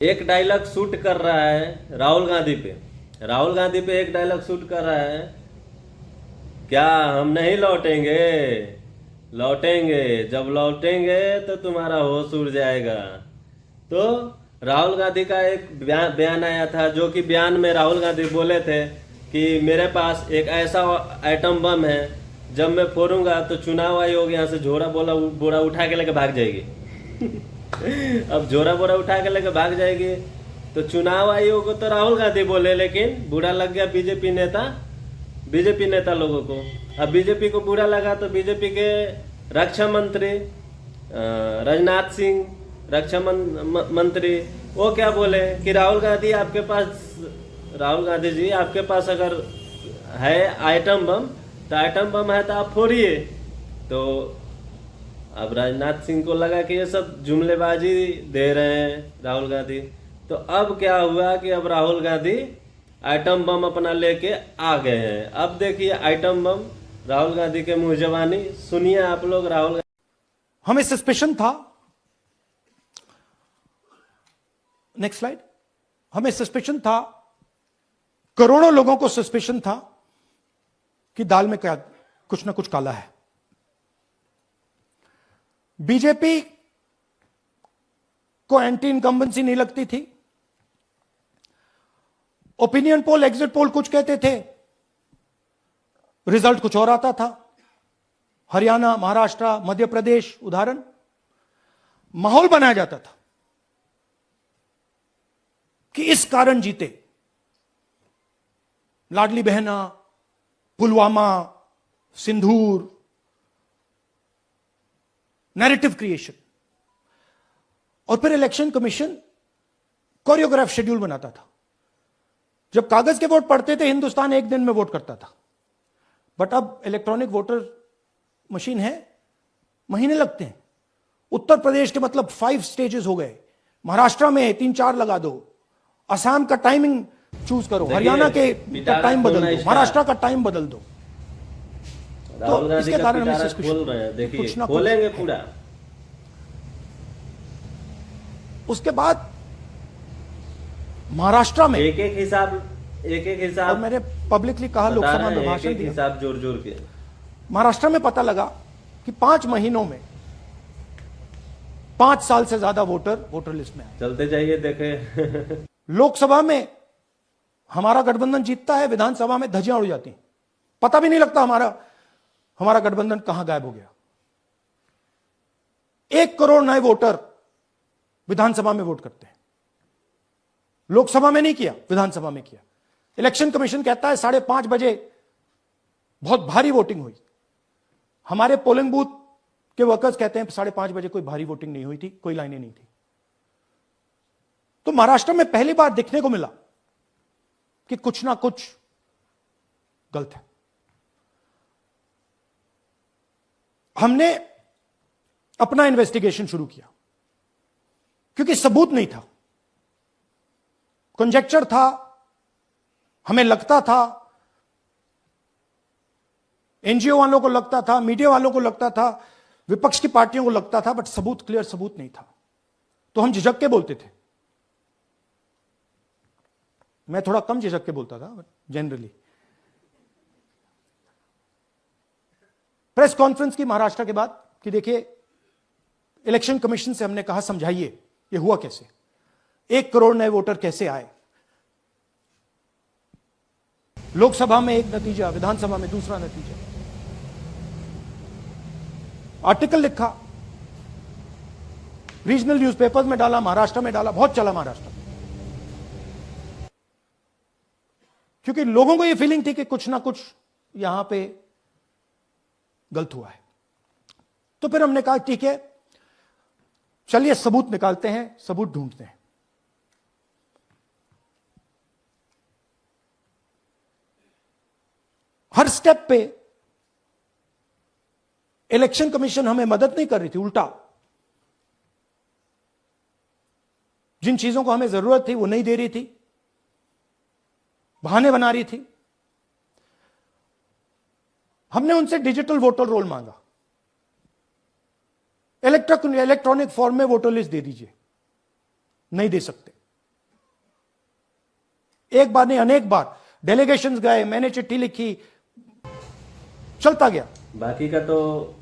एक dialogue shoot कर रहा है राहुल गांधी पे। राहुल गांधी पे एक डायलॉग शूट कर रहा है, क्या हम नहीं लौटेंगे? लौटेंगे, जब लौटेंगे तो तुम्हारा होश उड़ जाएगा। तो राहुल गांधी का एक बयान आया था, जो कि बयान में राहुल गांधी बोले थे कि मेरे पास एक ऐसा एटम बम है, जब मैं फोड़ूंगा तो चुनाव आयोग यहाँ से झोरा बोला बोरा उठा के लेके भाग जाएगी। अब झोरा बोरा उठा के लेके भाग जाएगी, तो चुनाव आयोग को तो राहुल गांधी बोले, लेकिन बुरा लग गया बीजेपी नेता लोगों को। अब बीजेपी को बुरा लगा तो बीजेपी के रक्षा मंत्री राजनाथ सिंह, मंत्री, वो क्या बोले कि राहुल गांधी जी आपके पास अगर है आइटम बम, तो आइटम बम है तो आप फोड़िए। तो अब राजनाथ सिंह को लगा कि ये सब जुमलेबाजी दे रहे हैं राहुल गांधी। तो अब क्या हुआ कि अब राहुल गांधी आइटम बम अपना लेके आ गए हैं। अब देखिए आइटम बम, राहुल गांधी के मुंह जबानी सुनिए आप लोग। राहुल गांधी, हमें सस्पेशन था, नेक्स्ट स्लाइड, हमें सस्पेशन था, करोड़ों लोगों को सस्पेशन था कि दाल में क्या कुछ ना कुछ काला है। बीजेपी को एंटी इनकम्बेंसी नहीं लगती थी। ओपिनियन पोल, एग्जिट पोल कुछ कहते थे, रिजल्ट कुछ और आता था। हरियाणा, महाराष्ट्र, मध्य प्रदेश उदाहरण, माहौल बनाया जाता था कि इस कारण जीते। लाडली बहना, पुलवामा, सिंदूर, नैरेटिव क्रिएशन। और फिर इलेक्शन कमीशन कोरियोग्राफ शेड्यूल बनाता था। जब कागज के वोट पड़ते थे, हिंदुस्तान एक दिन में वोट करता था, बट अब इलेक्ट्रॉनिक वोटर मशीन है, महीने लगते हैं। उत्तर प्रदेश के मतलब 5 स्टेजेस हो गए, महाराष्ट्र में 3-4 लगा दो, असम का टाइमिंग चूज करो, हरियाणा के टाइम बदल दो, महाराष्ट्र का टाइम बदल दो। तो इसके कारण हमें खोल रहे हैं, देखिए खोलेंगे पूरा। उसके बाद महाराष्ट्र में एक एक हिसाब, और मैंने पब्लिकली कहा, लोकसभा में भाषण दिया, हिसाब जोर जोर के। महाराष्ट्र में पता लगा कि 5 महीनों में 5 साल से ज्यादा वोटर लिस्ट में आए। चलते जाइए देखे। लोकसभा में हमारा गठबंधन जीतता है, विधानसभा में धज्जियां उड़ जाती हैं, पता भी नहीं लगता हमारा गठबंधन कहां गायब हो गया। 1 करोड़ नए वोटर विधानसभा में वोट करते हैं, लोकसभा में नहीं किया, विधानसभा में किया। इलेक्शन कमीशन कहता है 5:30 बजे बहुत भारी वोटिंग हुई। हमारे पोलिंग बूथ के वर्कर्स कहते हैं 5:30 बजे कोई भारी वोटिंग नहीं हुई थी, कोई लाइनें नहीं थी। तो महाराष्ट्र में पहली बार दिखने को मिला कि कुछ ना कुछ गलत है। हमने अपना इन्वेस्टिगेशन शुरू किया, क्योंकि सबूत नहीं था, कंजेक्चर था, हमें लगता था, एनजीओ वालों को लगता था, मीडिया वालों को लगता था, विपक्ष की पार्टियों को लगता था, बट सबूत, क्लियर सबूत नहीं था। तो हम झिझक के बोलते थे। मैं थोड़ा कम झिझक के बोलता था जनरली। प्रेस कॉन्फ्रेंस की महाराष्ट्र के बाद कि देखिए, इलेक्शन कमीशन से हमने कहा समझाइए ये हुआ कैसे, 1 करोड़ नए वोटर कैसे आए। लोकसभा में एक नतीजा, विधानसभा में दूसरा नतीजा। आर्टिकल लिखा, रीजनल न्यूज़पेपर्स में डाला, महाराष्ट्र में डाला, बहुत चला महाराष्ट्र में, क्योंकि लोगों को यह फीलिंग थी कि कुछ ना कुछ यहां पे गलत हुआ है। तो फिर हमने कहा ठीक है, चलिए सबूत निकालते हैं, सबूत ढूंढते हैं। हर स्टेप पे इलेक्शन कमीशन हमें मदद नहीं कर रही थी, उल्टा जिन चीजों को हमें जरूरत थी वो नहीं दे रही थी, बहाने बना रही थी। हमने उनसे डिजिटल वोटर रोल मांगा, इलेक्ट्रॉनिक फॉर्म में वोटर लिस्ट दे दीजिए, नहीं दे सकते। एक बार नहीं अनेक बार डेलीगेशंस गए, मैंने चिट्ठी लिखी, चलता गया, बाकी का तो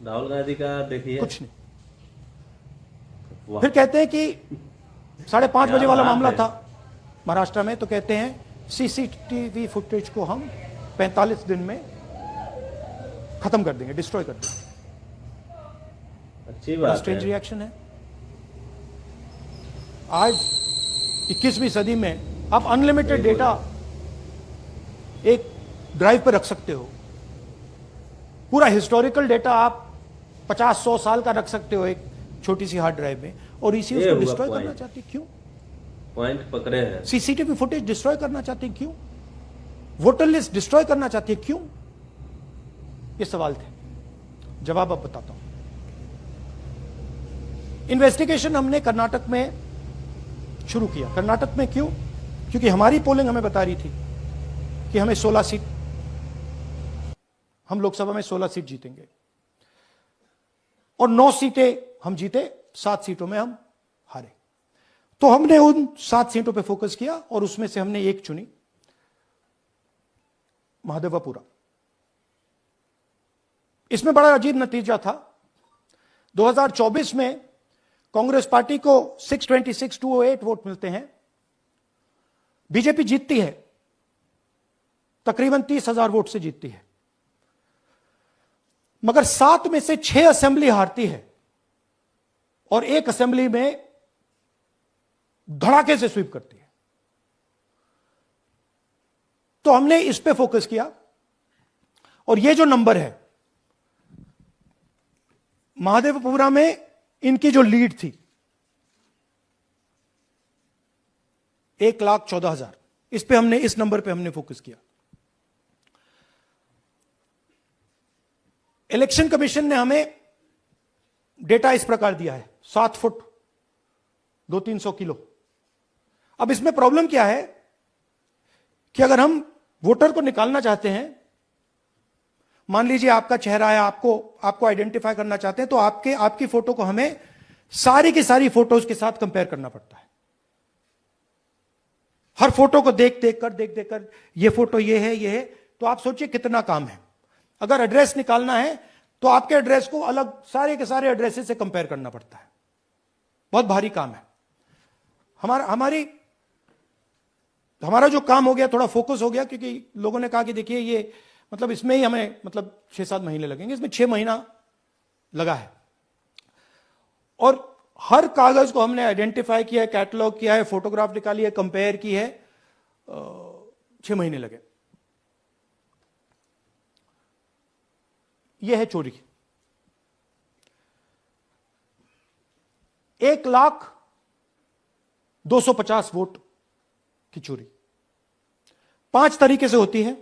राहुल गांधी का देखिए कुछ नहीं। वाह, फिर कहते हैं कि 5:30 बजे क्या वाला बात मामला है। था महाराष्ट्र में, तो कहते हैं सीसीटीवी फुटेज को हम 45 दिन में खत्म कर देंगे, डिस्ट्रॉय कर देंगे। अच्छी बात स्ट्रेंज है। रिएक्शन है। आज 21वीं सदी में आप अनलिमिटेड डेटा एक ड्राइव पर रख सकते हो, पूरा हिस्टोरिकल डेटा आप 50-100 साल का रख सकते हो एक छोटी सी हार्ड ड्राइव में, और इसी ये उसको हुआ डिस्ट्रॉय point। करना चाहते हैं। क्यों? पॉइंट पकड़े हैं। सीसीटीवी फुटेज डिस्ट्रॉय करना चाहते हैं, क्यों? वोटर लिस्ट डिस्ट्रॉय करना चाहते हैं, क्यों? ये सवाल थे, जवाब अब बताता हूं। इन्वेस्टिगेशन हमने कर्नाटक में शुरू किया। कर्नाटक में क्यों? क्योंकि हमारी पोलिंग हमें बता रही थी कि हमें 16 सीट, हम लोकसभा में 16 सीट जीतेंगे, और 9 सीटें हम जीते, 7 सीटों में हम हारे। तो हमने उन 7 सीटों पे फोकस किया, और उसमें से हमने एक चुनी, महादेवपुरा। इसमें बड़ा अजीब नतीजा था। 2024 में कांग्रेस पार्टी को 626-208 वोट मिलते हैं, बीजेपी जीतती है, तकरीबन 30,000 वोट से जीतती है, मगर 7 में से 6 असेंबली हारती है, और एक असेंबली में धड़ाके से स्वीप करती है। तो हमने इस पे फोकस किया, और ये जो नंबर है, महादेवपुरा में इनकी जो लीड थी 1,14,000, इस पे हमने, इस नंबर पे हमने फोकस किया। इलेक्शन कमीशन ने हमें डेटा इस प्रकार दिया है, 7 फुट 200-300 किलो। अब इसमें प्रॉब्लम क्या है कि अगर हम वोटर को निकालना चाहते हैं, मान लीजिए आपका चेहरा है, आपको आइडेंटिफाई करना चाहते हैं, तो आपकी फोटो को हमें सारी की सारी फोटोज के साथ कंपेयर करना पड़ता है। हर फोटो को देख देख कर ये फोटो ये है, तो आप सोचिए कितना काम है। अगर एड्रेस निकालना है तो आपके एड्रेस को अलग सारे के सारे एड्रेसेस से कंपेयर करना पड़ता है, बहुत भारी काम है। हमारा जो काम हो गया, थोड़ा फोकस हो गया, क्योंकि लोगों ने कहा कि देखिए ये मतलब इसमें ही हमें मतलब 6-7 महीने लगेंगे, इसमें 6 महीना लगा है, और हर कागज को हमने आइडेंटिफाई किया है, कैटलॉग किया है, फोटोग्राफ निकाली है, कंपेयर की है, 6 महीने लगे। यह है चोरी। 1,02,50 वोट की चोरी 5 तरीके से होती है: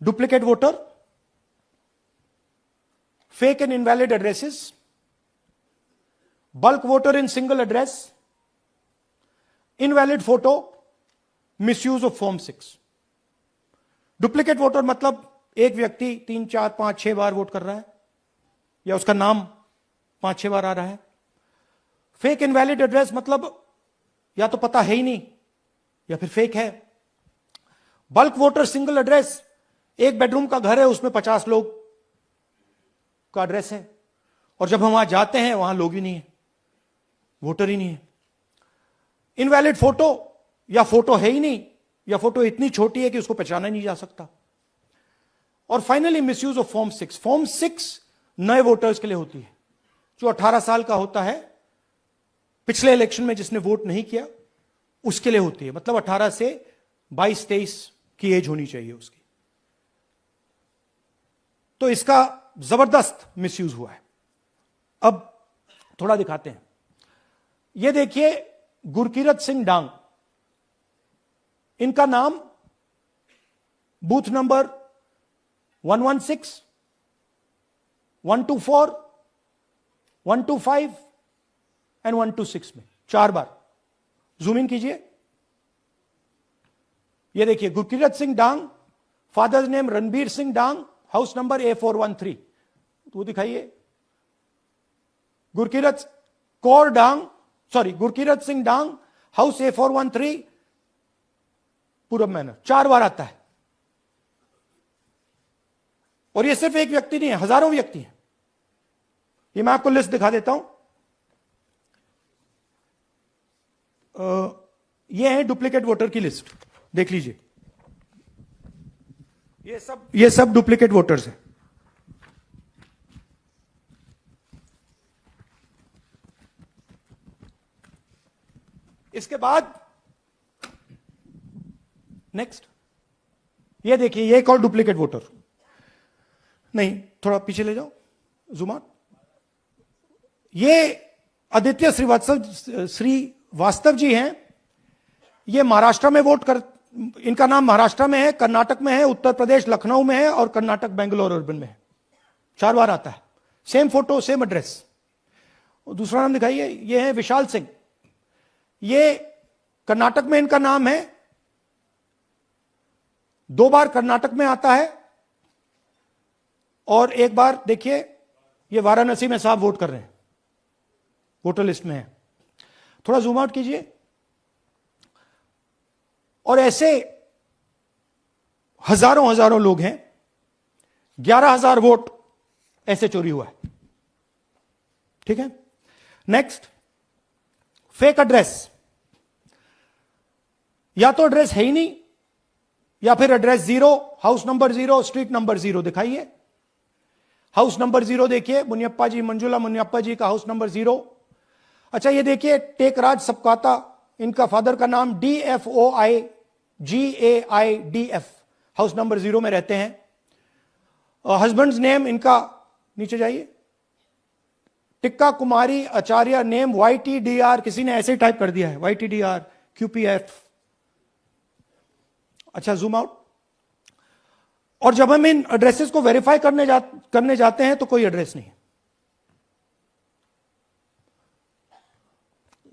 duplicate voter, fake and invalid addresses, bulk voter in single address, invalid photo, misuse of form 6। Duplicate voter मतलब एक व्यक्ति 3, 4, 5, 6 बार वोट कर रहा है, या उसका नाम 5-6 बार आ रहा है। फेक इनवैलिड एड्रेस मतलब या तो पता है ही नहीं, या फिर फेक है। बल्क वोटर सिंगल एड्रेस, एक बेडरूम का घर है, उसमें 50 लोग का एड्रेस है, और जब हम वहां जाते हैं वहां लोग ही नहीं है, वोटर ही नहीं है। इनवैलिड फोटो, या फोटो है ही नहीं, या फोटो इतनी छोटी है कि उसको पहचाना नहीं जा सकता। और finally misuse of form 6। Form 6 नए वोटर्स के लिए होती है, जो 18 साल का होता है, पिछले इलेक्शन में जिसने वोट नहीं किया उसके लिए होती है, मतलब 18 से 22-23 की एज होनी चाहिए उसकी। तो इसका जबरदस्त मिसयूज हुआ है। अब थोड़ा दिखाते हैं। यह देखिए गुरकीरत सिंह डांग, इनका नाम बूथ नंबर 116, 124, 125 एंड 126 में 4 बार। जूम इन कीजिए। यह देखिए गुरकीरत सिंह डांग, फादर्स नेम रणबीर सिंह डांग, हाउस नंबर A413, वो दिखाइए। गुरकीरत सिंह डांग, हाउस A413, पूरब मैनर 4 बार आता है। और ये सिर्फ एक व्यक्ति नहीं है, हजारों व्यक्ति हैं। ये मैं आपको लिस्ट दिखा देता हूं। ये है डुप्लीकेट वोटर की लिस्ट, देख लीजिए। ये सब डुप्लीकेट वोटर्स हैं। इसके बाद नेक्स्ट, ये देखिए, ये एक और डुप्लीकेट वोटर। नहीं, थोड़ा पीछे ले जाओ, जूम आउट। ये आदित्य श्रीवास्तव जी हैं। ये महाराष्ट्र में वोट कर, इनका नाम महाराष्ट्र में है, कर्नाटक में है, उत्तर प्रदेश लखनऊ में है और कर्नाटक बेंगलोर अर्बन में है। 4 बार आता है, सेम फोटो सेम एड्रेस। दूसरा नाम दिखाइए, ये है विशाल सिंह। ये कर्नाटक में इनका नाम है, 2 बार कर्नाटक में आता है और 1 बार देखिए ये वाराणसी में साहब वोट कर रहे हैं, वोटर लिस्ट में है। थोड़ा जूम आउट कीजिए। और ऐसे हजारों लोग हैं, 11,000 वोट ऐसे चोरी हुआ है। ठीक है, नेक्स्ट, फेक एड्रेस। या तो एड्रेस है ही नहीं, या फिर address 0, house number 0, street number 0। दिखाइए हाउस नंबर 0, देखिए मुनियप्पा जी, मंजुला मुनियप्पा जी का हाउस नंबर 0। अच्छा, ये देखिए टेकराज सपकाता, इनका फादर का नाम DFOIGAIDF, हाउस नंबर 0 में रहते हैं। हस्बैंड्स नेम इनका, नीचे जाइए, टिक्का कुमारी आचार्य, नेम YTDR, किसी ने ऐसे ही टाइप कर दिया है, YTDR QPF। अच्छा, जूम आउट। और जब हम इन एड्रेसेस को वेरीफाई करने जाते हैं तो कोई एड्रेस नहीं है।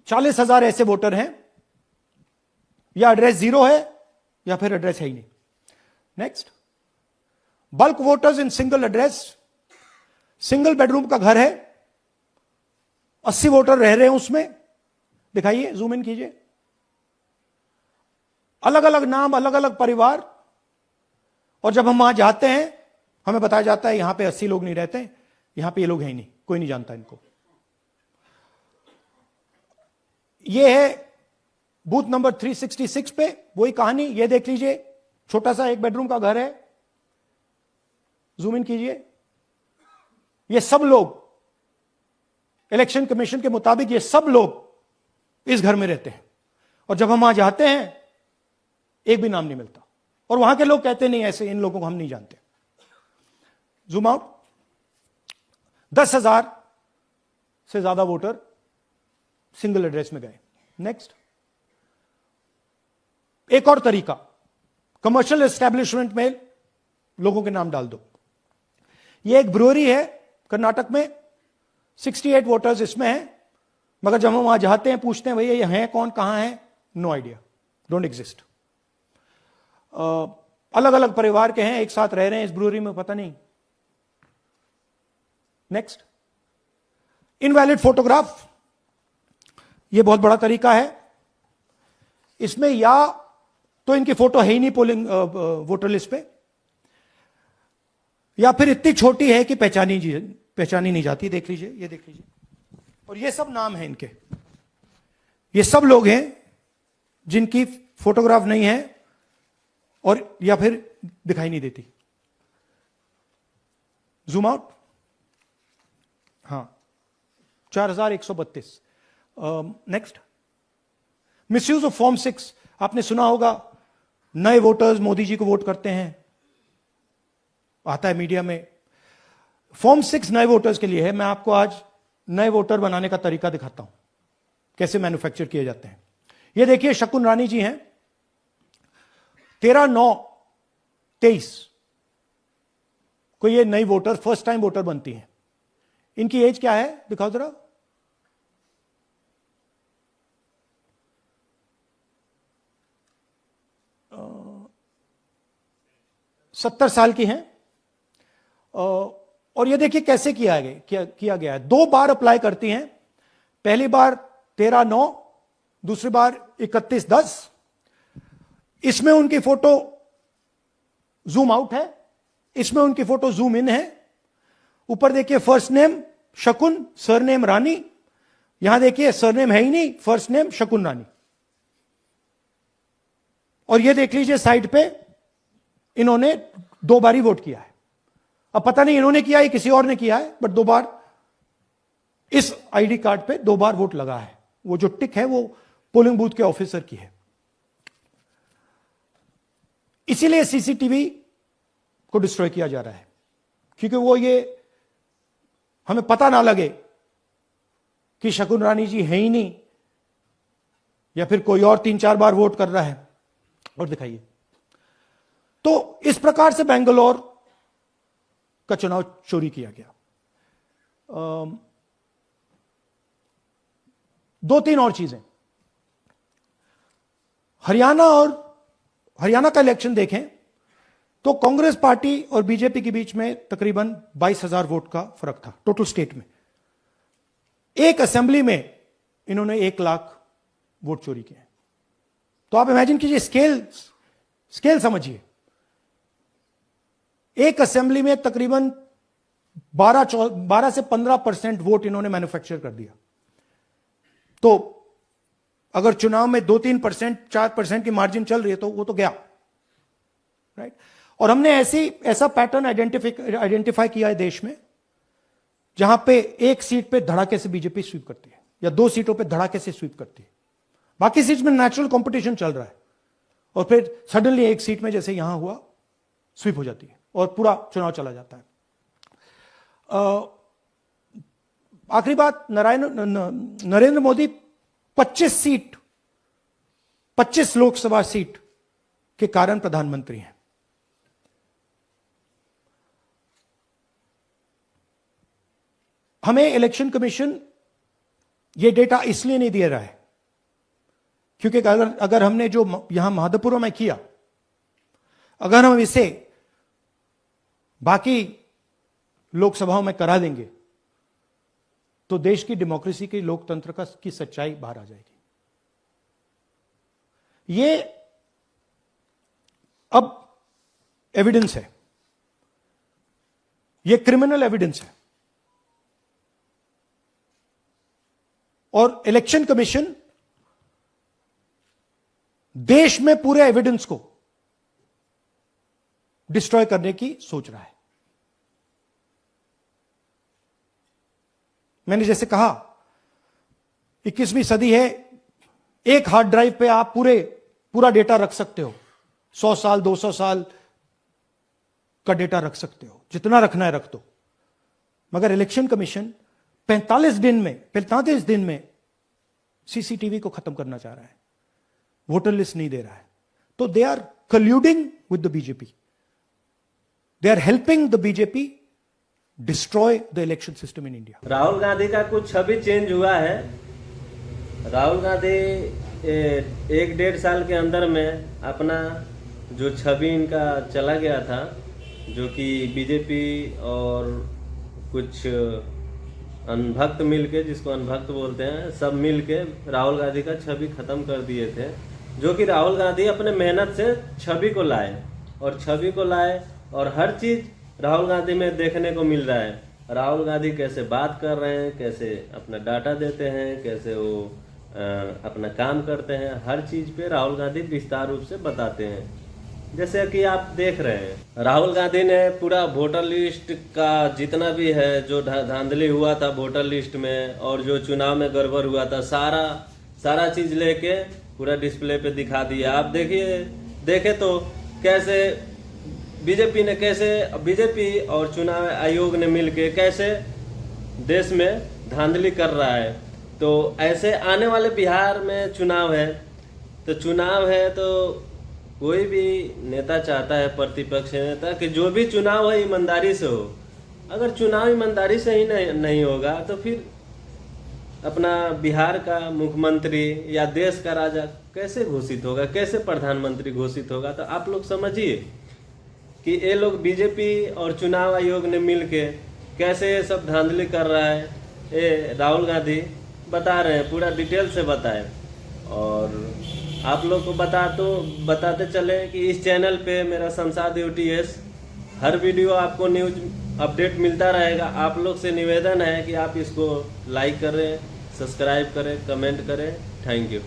40,000 ऐसे वोटर हैं, या एड्रेस 0 है या फिर एड्रेस है ही नहीं। Next, bulk voters in single address. Single bedroom का घर है, 80 वोटर रह रहे हैं उसमें। दिखाइए, जूम इन कीजिए। अलग अलग नाम, अलग अलग परिवार। और जब हम वहां जाते हैं हमें बताया जाता है यहां पे 80 लोग नहीं रहते, यहां पे ये लोग हैं ही नहीं, कोई नहीं जानता इनको। ये है बूथ नंबर 366 पे वही कहानी। ये देख लीजिए, छोटा सा 1 बेडरूम का घर है, जूम इन कीजिए। ये सब लोग इलेक्शन कमीशन के मुताबिक, ये सब लोग इस घर में रहते हैं। और जब हम वहां जाते हैं एक भी नाम नहीं मिलता, और वहां के लोग कहते नहीं ऐसे, इन लोगों को हम नहीं जानते। Zoom out. 10,000 से ज्यादा वोटर सिंगल एड्रेस में गए। नेक्स्ट, एक और तरीका, कमर्शियल एस्टेब्लिशमेंट में लोगों के नाम डाल दो। ये एक ब्रूअरी है कर्नाटक में, 68 वोटर्स इसमें हैं, मगर जब हम वहां जाते हैं पूछते हैं भैया ये हैं कौन, कहां है, नो आइडिया, डोंट एग्जिस्ट। अलग अलग परिवार के हैं, एक साथ रह रहे हैं इस ब्रूअरी में, पता नहीं। Next, invalid photograph. यह बहुत बड़ा तरीका है। इसमें या तो इनकी फोटो है ही नहीं पोलिंग वोटर लिस्ट पे, या फिर इतनी छोटी है कि पहचानी नहीं जाती। देख लीजिए, ये देख लीजिए। और ये सब नाम है इनके, ये सब लोग हैं जिनकी फोटोग्राफ नहीं है और या फिर दिखाई नहीं देती। Zoom out. हां, 4132। Next, misuse of form 6। आपने सुना होगा नए वोटर्स मोदी जी को वोट करते हैं, आता है मीडिया में। फॉर्म 6 नए वोटर्स के लिए है। मैं आपको आज नए वोटर बनाने का तरीका दिखाता हूं, कैसे मैन्युफैक्चर किए जाते हैं। ये देखिए, शकुन रानी जी हैं, 13/9/23 को ये नई वोटर, फर्स्ट टाइम वोटर बनती हैं। इनकी एज क्या है, दिखाओ जरा। 70 साल की हैं। और ये देखिए कैसे किया गया है। 2 बार अप्लाई करती हैं, पहली बार 13/9, दूसरी बार 31/10। इसमें उनकी फोटो जूम आउट है, इसमें उनकी फोटो जूम इन है। ऊपर देखिए फर्स्ट नेम शकुन, सरनेम रानी। यहां देखिए सरनेम है ही नहीं, फर्स्ट नेम शकुन रानी। और ये देख लीजिए साइड पे इन्होंने 2 बार ही वोट किया है। अब पता नहीं इन्होंने किया है किसी और ने किया है, बट 2 बार इस आईडी कार्ड पे 2 बार वोट लगा है। वो जो टिक है वो पोलिंग बूथ के ऑफिसर की है। इसीलिए सीसीटीवी को डिस्ट्रॉय किया जा रहा है, क्योंकि वो ये हमें पता ना लगे कि शकुन रानी जी है ही नहीं, या फिर कोई और 3-4 बार वोट कर रहा है। और दिखाइए, तो इस प्रकार से बेंगलोर का चुनाव चोरी किया गया। 2-3 और चीजें। हरियाणा का इलेक्शन देखें तो कांग्रेस पार्टी और बीजेपी के बीच में तकरीबन 22,000 वोट का फर्क था टोटल स्टेट में। एक असेंबली में इन्होंने 1 लाख वोट चोरी किए। तो आप इमेजिन कीजिए, स्केल समझिए। एक असेंबली में तकरीबन 12 से 15% वोट इन्होंने मैन्युफैक्चर कर दिया। तो अगर चुनाव में 2-3%, 4% की मार्जिन चल रही है तो वो तो गया, राइट। और हमने ऐसा पैटर्न आइडेंटिफाई किया है देश में, जहां पे एक सीट पे धड़ाके से बीजेपी स्वीप करती है, या 2 सीटों पे धड़ाके से स्वीप करती है। बाकी सीट में नेचुरल कंपटीशन चल रहा है, और फिर सडनली एक सीट में जैसे यहां हुआ स्वीप हो जाती है और पूरा चुनाव चला जाता है। आखिरी बात, नरेंद्र मोदी 25 लोकसभा सीट के कारण प्रधानमंत्री हैं। हमें इलेक्शन कमीशन यह डेटा इसलिए नहीं दे रहा है क्योंकि अगर हमने जो यहां माधोपुर में किया, अगर हम इसे बाकी लोकसभाओं में करा देंगे तो देश की डेमोक्रेसी की, लोकतंत्र की सच्चाई बाहर आ जाएगी। ये अब एविडेंस है, ये क्रिमिनल एविडेंस है। और इलेक्शन कमीशन देश में पूरे एविडेंस को डिस्ट्रॉय करने की सोच रहा है। मैंने जैसे कहा 21वीं सदी है, एक हार्ड ड्राइव पे आप पूरा डेटा रख सकते हो, 100 साल 200 साल का डेटा रख सकते हो, जितना रखना है रख दो। मगर इलेक्शन कमीशन 45 दिन में सीसीटीवी को खत्म करना चाह रहा है, वोटर लिस्ट नहीं दे रहा है। तो they are colluding with the BJP, they are helping the BJP destroy the election system in India. Rahul Gandhi का कुछ छवि चेंज हुआ है। राहुल गांधी 1-1.5 साल के अंदर में अपना जो छवि इनका चला गया था, जो कि बीजेपी और कुछ अनभक्त मिलके, जिसको अनभक्त बोलते हैं, सब मिलके राहुल गांधी का छवि खत्म कर दिए थे। जो कि राहुल गांधी अपने मेहनत से छवि को लाए, और हर चीज राहुल गांधी में देखने को मिल रहा है। राहुल गांधी कैसे बात कर रहे हैं, कैसे अपना डाटा देते हैं, कैसे वो अपना काम करते हैं, हर चीज पे राहुल गांधी विस्तार रूप से बताते हैं। जैसे कि आप देख रहे हैं, राहुल गांधी ने पूरा वोटर लिस्ट का जितना भी है, जो धांधली हुआ था वोटर लिस्ट में और जो चुनाव में गड़बड़ हुआ था, सारा चीज लेके पूरा डिस्प्ले पे दिखा दिया। आप देखे तो कैसे बीजेपी और चुनाव आयोग ने मिलके कैसे देश में धांधली कर रहा है। तो ऐसे आने वाले बिहार में चुनाव है, तो कोई भी नेता चाहता है, प्रतिपक्ष नेता, कि जो भी चुनाव है ईमानदारी से हो। अगर चुनाव ईमानदारी से ही नहीं होगा तो फिर अपना बिहार का मुख्यमंत्री या देश का राजा कैसे घोषित होगा, कैसे प्रधानमंत्री घोषित होगा। तो आप लोग समझिए कि ये लोग बीजेपी और चुनाव आयोग ने मिलके कैसे ये सब धांधली कर रहा है। ये राहुल गांधी बता रहे हैं, पूरा डिटेल से बताए। और आप लोग को बताते चले कि इस चैनल पे मेरा शमशाद UTS हर वीडियो आपको न्यूज अपडेट मिलता रहेगा। आप लोग से निवेदन है कि आप इसको लाइक करें, सब्सक्राइब करें, कमेंट करें। Thank you.